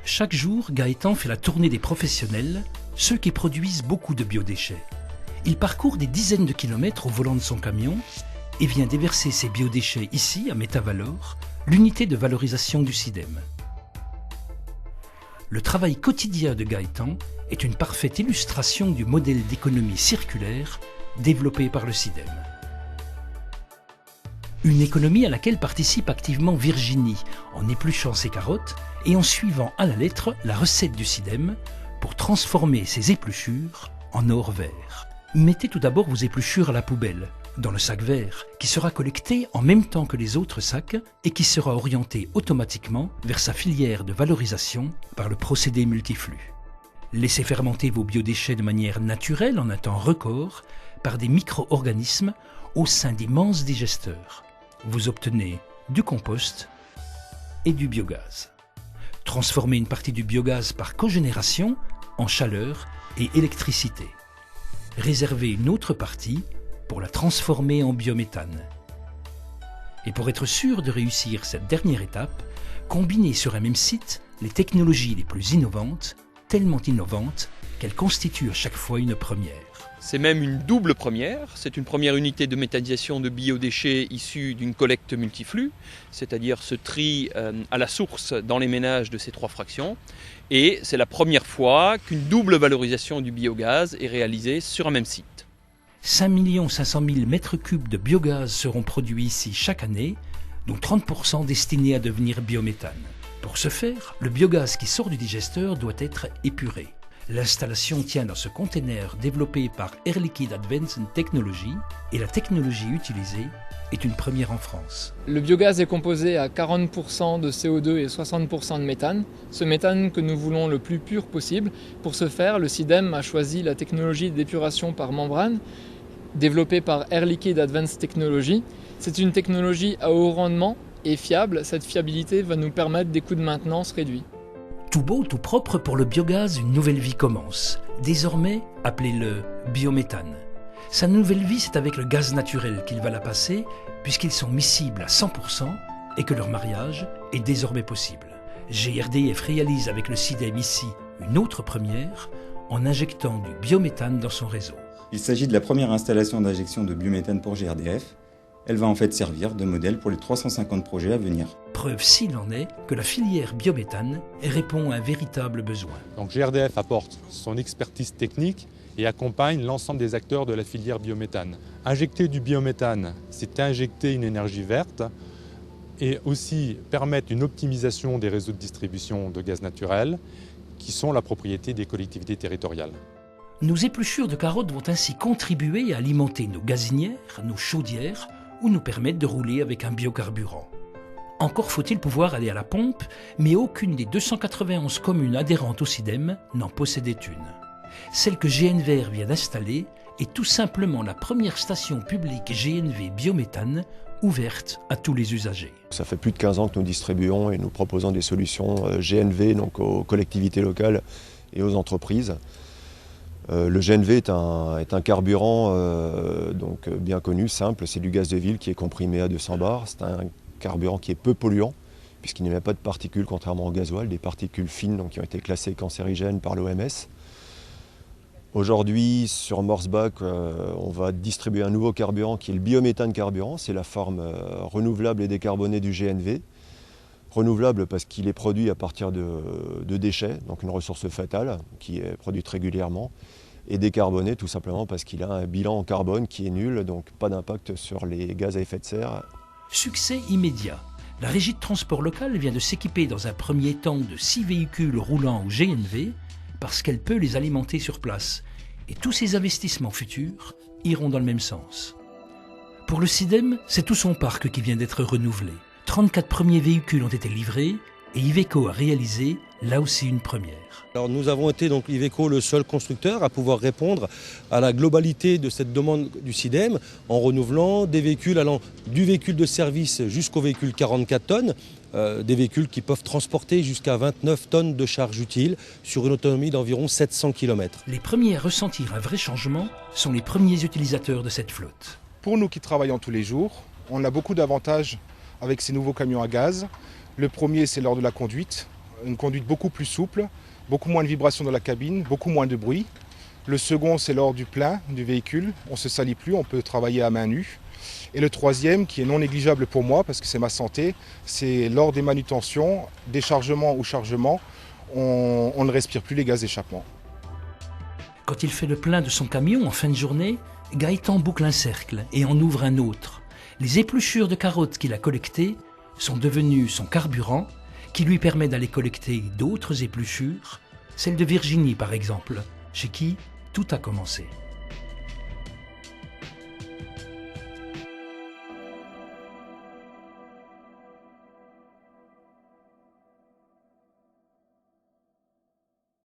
Chaque jour, Gaëtan fait la tournée des professionnels, ceux qui produisent beaucoup de biodéchets. Il parcourt des dizaines de kilomètres au volant de son camion et vient déverser ses biodéchets ici, à Metavalor, l'unité de valorisation du SIDEM. Le travail quotidien de Gaëtan est une parfaite illustration du modèle d'économie circulaire développé par le SIDEM. Une économie à laquelle participe activement Virginie en épluchant ses carottes et en suivant à la lettre la recette du SIDEM pour transformer ses épluchures en or vert. Mettez tout d'abord vos épluchures à la poubelle, dans le sac vert, qui sera collecté en même temps que les autres sacs et qui sera orienté automatiquement vers sa filière de valorisation par le procédé multiflux. Laissez fermenter vos biodéchets de manière naturelle en un temps record par des micro-organismes au sein d'immenses digesteurs. Vous obtenez du compost et du biogaz. Transformez une partie du biogaz par cogénération en chaleur et électricité. Réservez une autre partie pour la transformer en biométhane. Et pour être sûr de réussir cette dernière étape, combinez sur un même site les technologies les plus innovantes, tellement innovantes qu'elles constituent à chaque fois une première. C'est même une double première. C'est une première unité de méthanisation de biodéchets issue d'une collecte multiflux, c'est-à-dire ce tri à la source dans les ménages de ces 3 fractions. Et c'est la première fois qu'une double valorisation du biogaz est réalisée sur un même site. 5 500 000 mètres cubes de biogaz seront produits ici chaque année, dont 30% destinés à devenir biométhane. Pour ce faire, le biogaz qui sort du digesteur doit être épuré. L'installation tient dans ce conteneur développé par Air Liquide Advanced Technology et la technologie utilisée est une première en France. Le biogaz est composé à 40% de CO2 et 60% de méthane. Ce méthane que nous voulons le plus pur possible. Pour ce faire, le SIDEM a choisi la technologie d'épuration par membrane développée par Air Liquide Advanced Technology. C'est une technologie à haut rendement et fiable. Cette fiabilité va nous permettre des coûts de maintenance réduits. Tout beau, tout propre, pour le biogaz, une nouvelle vie commence. Désormais, appelez-le biométhane. Sa nouvelle vie, c'est avec le gaz naturel qu'il va la passer, puisqu'ils sont miscibles à 100% et que leur mariage est désormais possible. GRDF réalise avec le SIDEM ici une autre première, en injectant du biométhane dans son réseau. Il s'agit de la première installation d'injection de biométhane pour GRDF. Elle va en fait servir de modèle pour les 350 projets à venir. Preuve s'il en est que la filière biométhane répond à un véritable besoin. Donc GRDF apporte son expertise technique et accompagne l'ensemble des acteurs de la filière biométhane. Injecter du biométhane, c'est injecter une énergie verte et aussi permettre une optimisation des réseaux de distribution de gaz naturel qui sont la propriété des collectivités territoriales. Nos épluchures de carottes vont ainsi contribuer à alimenter nos gazinières, nos chaudières ou nous permettre de rouler avec un biocarburant. Encore faut-il pouvoir aller à la pompe, mais aucune des 291 communes adhérentes au SIDEM n'en possédait une. Celle que GNV vient d'installer est tout simplement la première station publique GNV biométhane ouverte à tous les usagers. Ça fait plus de 15 ans que nous distribuons et nous proposons des solutions GNV donc aux collectivités locales et aux entreprises. Le GNV est un carburant donc bien connu, simple, c'est du gaz de ville qui est comprimé à 200 bars. C'est un carburant qui est peu polluant puisqu'il n'émet pas de particules contrairement au gasoil, des particules fines donc, qui ont été classées cancérigènes par l'OMS. Aujourd'hui, sur Morsbach, on va distribuer un nouveau carburant qui est le biométhane carburant, c'est la forme renouvelable et décarbonée du GNV. Renouvelable parce qu'il est produit à partir de déchets, donc une ressource fatale qui est produite régulièrement, et décarboné tout simplement parce qu'il a un bilan en carbone qui est nul, donc pas d'impact sur les gaz à effet de serre. Succès immédiat. La Régie de transport local vient de s'équiper dans un premier temps de 6 véhicules roulants au GNV parce qu'elle peut les alimenter sur place. Et tous ces investissements futurs iront dans le même sens. Pour le SIDEM, c'est tout son parc qui vient d'être renouvelé. 34 premiers véhicules ont été livrés et Iveco a réalisé là aussi une première. Alors nous avons été donc Iveco le seul constructeur à pouvoir répondre à la globalité de cette demande du SIDEM en renouvelant des véhicules allant du véhicule de service jusqu'au véhicule 44 tonnes, des véhicules qui peuvent transporter jusqu'à 29 tonnes de charge utile sur une autonomie d'environ 700 km. Les premiers à ressentir un vrai changement sont les premiers utilisateurs de cette flotte. Pour nous qui travaillons tous les jours, on a beaucoup d'avantages avec ces nouveaux camions à gaz. Le premier, c'est lors de la conduite. une conduite beaucoup plus souple, beaucoup moins de vibrations dans la cabine, beaucoup moins de bruit. Le second, c'est lors du plein du véhicule, on ne se salit plus, on peut travailler à main nue. Et le troisième, qui est non négligeable pour moi, parce que c'est ma santé, c'est lors des manutentions, déchargement ou chargement, on ne respire plus les gaz d'échappement. Quand il fait le plein de son camion en fin de journée, Gaëtan boucle un cercle et en ouvre un autre. Les épluchures de carottes qu'il a collectées sont devenues son carburant, qui lui permet d'aller collecter d'autres épluchures, celle de Virginie par exemple, chez qui tout a commencé.